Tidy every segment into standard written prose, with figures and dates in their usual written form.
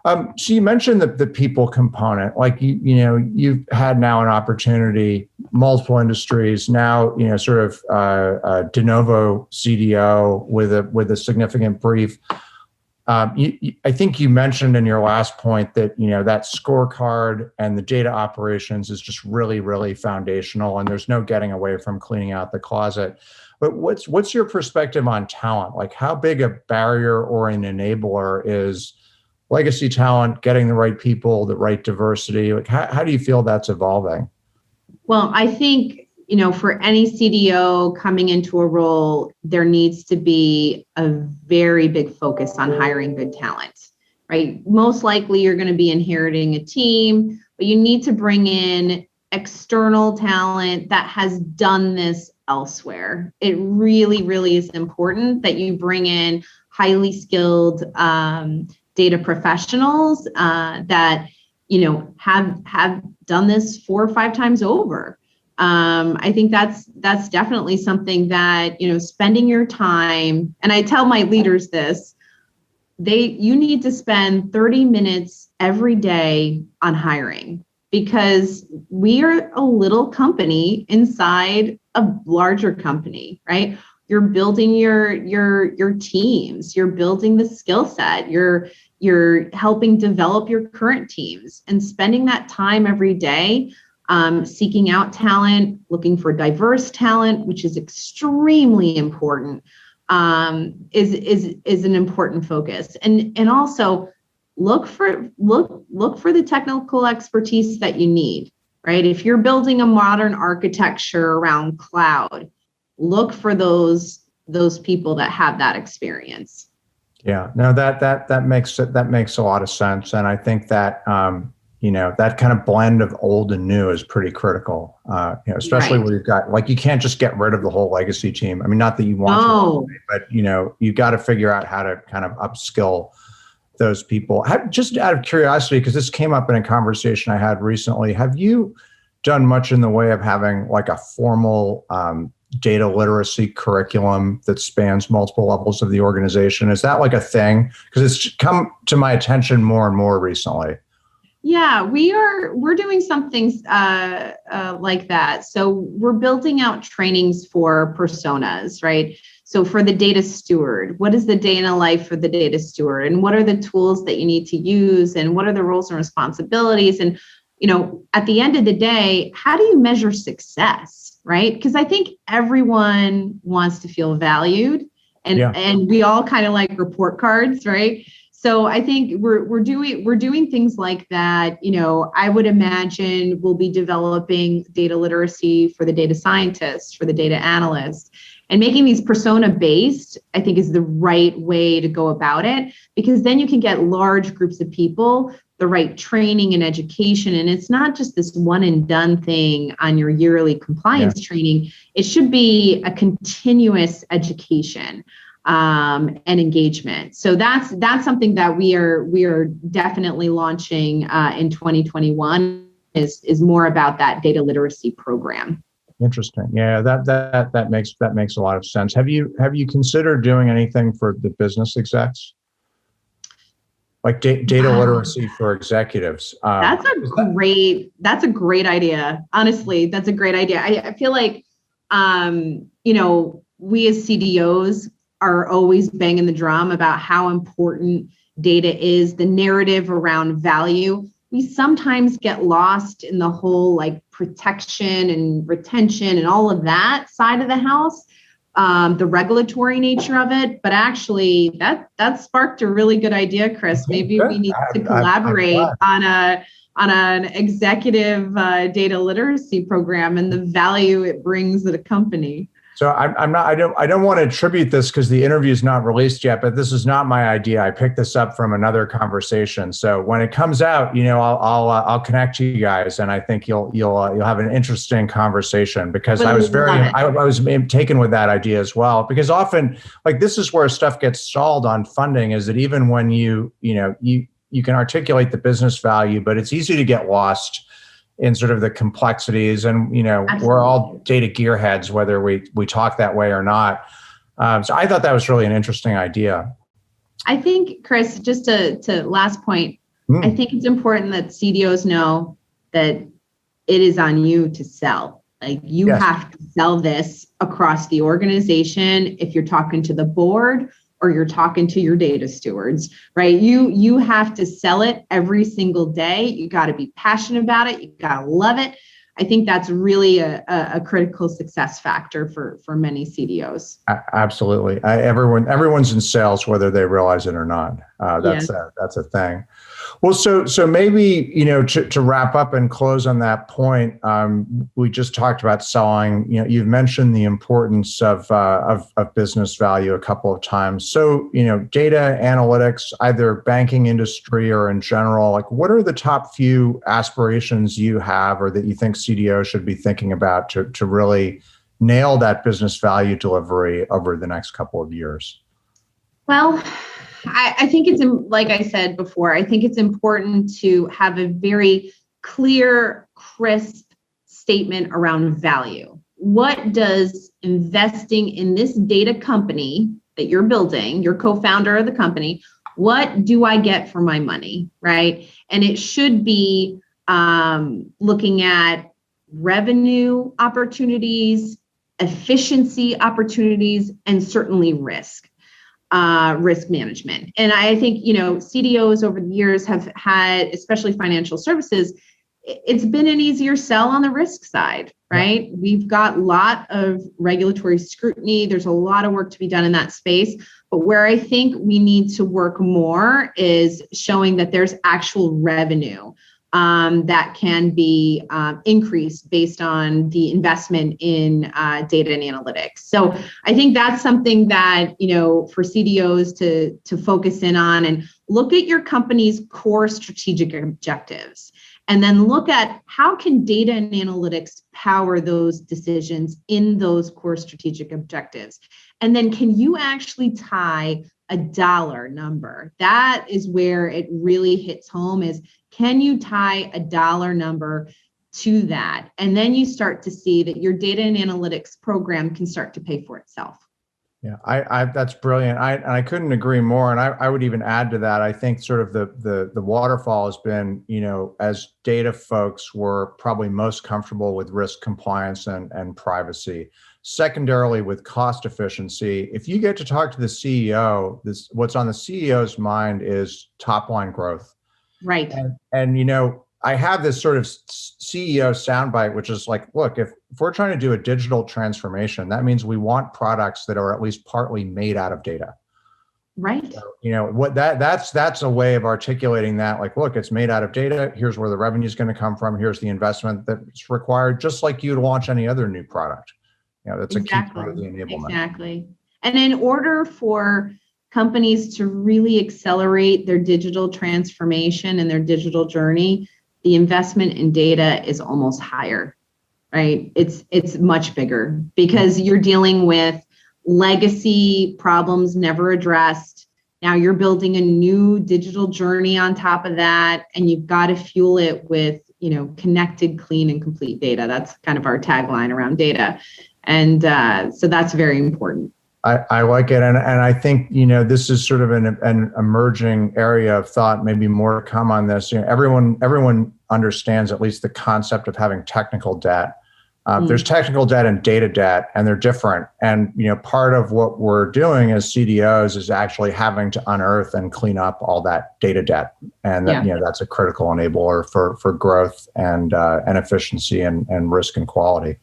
So you mentioned the people component, like you've had now an opportunity, multiple industries now, sort of de novo CDO with a significant brief. I think you mentioned in your last point that that scorecard and the data operations is just really, really foundational, and there's no getting away from cleaning out the closet. But what's your perspective on talent? Like, how big a barrier or an enabler is legacy talent, getting the right people, the right diversity? Like, how do you feel that's evolving? Well, I think, for any CDO coming into a role, there needs to be a very big focus on hiring good talent, right? Most likely you're going to be inheriting a team, but you need to bring in external talent that has done this elsewhere. It really, really is important that you bring in highly skilled data professionals that have done this 4 or 5 times over. I think that's definitely something that spending your time, and I tell my leaders this, you need to spend 30 minutes every day on hiring, because we are a little company inside a larger company, right? You're building your teams, you're building the skill set, you're helping develop your current teams, and spending that time every day seeking out talent, looking for diverse talent, which is extremely important, is an important focus. And also look for the technical expertise that you need, right? If you're building a modern architecture around cloud, look for those people that have that experience. Yeah, no, that makes a lot of sense, and I think that that kind of blend of old and new is pretty critical. Especially where you've got, like, you can't just get rid of the whole legacy team. I mean, not that you want to, but you've got to figure out how to kind of upskill those people. Just out of curiosity, because this came up in a conversation I had recently, have you done much in the way of having like a formal data literacy curriculum that spans multiple levels of the organization? Is that like a thing? Because it's come to my attention more and more recently. Yeah, we're doing some things like that. So we're building out trainings for personas, right? So for the data steward, what is the day in a life for the data steward? And what are the tools that you need to use? And what are the roles and responsibilities? And, at the end of the day, how do you measure success, right? Because I think everyone wants to feel valued, and we all kind of like report cards, right? So I think we're doing things like that. I would imagine we'll be developing data literacy for the data scientists, for the data analysts, and making these persona based, I think, is the right way to go about it, because then you can get large groups of people the right training and education. And it's not just this one and done thing on your yearly compliance training. It should be a continuous education and engagement. So that's something that we are definitely launching in 2021 is more about that data literacy program. Interesting. Yeah, that makes a lot of sense. Have you considered doing anything for the business execs? Like data literacy for executives. That's a great idea. Honestly, that's a great idea. I feel like, we as CDOs are always banging the drum about how important data is, the narrative around value. We sometimes get lost in the whole like protection and retention and all of that side of the house. The regulatory nature of it, but actually that sparked a really good idea, Chris. Maybe we need to collaborate on an executive data literacy program and the value it brings to the company. So I don't want to attribute this because the interview is not released yet, but this is not my idea. I picked this up from another conversation. So when it comes out, I'll connect you guys, and I think you'll have an interesting conversation, because I was taken with that idea as well. Because often, like, this is where stuff gets stalled on funding, is that even when you can articulate the business value, but it's easy to get lost in sort of the complexities, and Absolutely. We're all data gearheads, whether we talk that way or not. So I thought that was really an interesting idea. I think, Chris, just to last point, I think it's important that CDOs know that it is on you to sell. Like you have to sell this across the organization. If you're talking to the board or you're talking to your data stewards, right? You have to sell it every single day. You got to be passionate about it. You got to love it. I think that's really a critical success factor for many CDOs. Absolutely. Everyone's in sales, whether they realize it or not. That's a thing. Well, so maybe, to wrap up and close on that point, we just talked about selling. You've mentioned the importance of business value a couple of times. So, data analytics, either banking industry or in general, like what are the top few aspirations you have or that you think CDO should be thinking about to really nail that business value delivery over the next couple of years? Well, I think it's, like I said before, I think it's important to have a very clear, crisp statement around value. What does investing in this data company that you're building, your co-founder of the company, what do I get for my money, right? And it should be looking at revenue opportunities, efficiency opportunities, and certainly risk management. And I think, CDOs over the years have had, especially financial services, it's been an easier sell on the risk side, right? We've got a lot of regulatory scrutiny. There's a lot of work to be done in that space. But where I think we need to work more is showing that there's actual revenue that can be increased based on the investment in data and analytics. So I think that's something that, for CDOs to focus in on and look at your company's core strategic objectives. And then look at how can data and analytics power those decisions in those core strategic objectives. And then can you actually tie a dollar number? That is where it really hits home, is can you tie a dollar number to that? And then you start to see that your data and analytics program can start to pay for itself. Yeah, I that's brilliant. I couldn't agree more. And I would even add to that. I think sort of the waterfall has been, as data folks were probably most comfortable with risk compliance and privacy. Secondarily, with cost efficiency, if you get to talk to the CEO, what's on the CEO's mind is top line growth. Right. And I have this sort of CEO soundbite, which is like, look, if we're trying to do a digital transformation, that means we want products that are at least partly made out of data. Right. So, that's a way of articulating that. Like, look, it's made out of data. Here's where the revenue is going to come from. Here's the investment that's required, just like you'd launch any other new product. That's exactly. A key part of the enablement. Exactly. And in order for companies to really accelerate their digital transformation and their digital journey, the investment in data is almost higher, right? It's much bigger because you're dealing with legacy problems never addressed. Now you're building a new digital journey on top of that, and you've got to fuel it with, connected, clean, and complete data. That's kind of our tagline around data. And so that's very important. I like it. And I think, this is sort of an emerging area of thought, maybe more to come on this. Everyone understands at least the concept of having technical debt. There's technical debt and data debt, and they're different. And, part of what we're doing as CDOs is actually having to unearth and clean up all that data debt. And that's a critical enabler for growth and efficiency and risk and quality.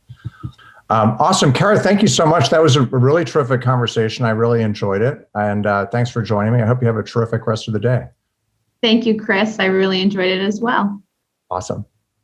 Awesome. Cara, thank you so much. That was a really terrific conversation. I really enjoyed it. And thanks for joining me. I hope you have a terrific rest of the day. Thank you, Chris. I really enjoyed it as well. Awesome.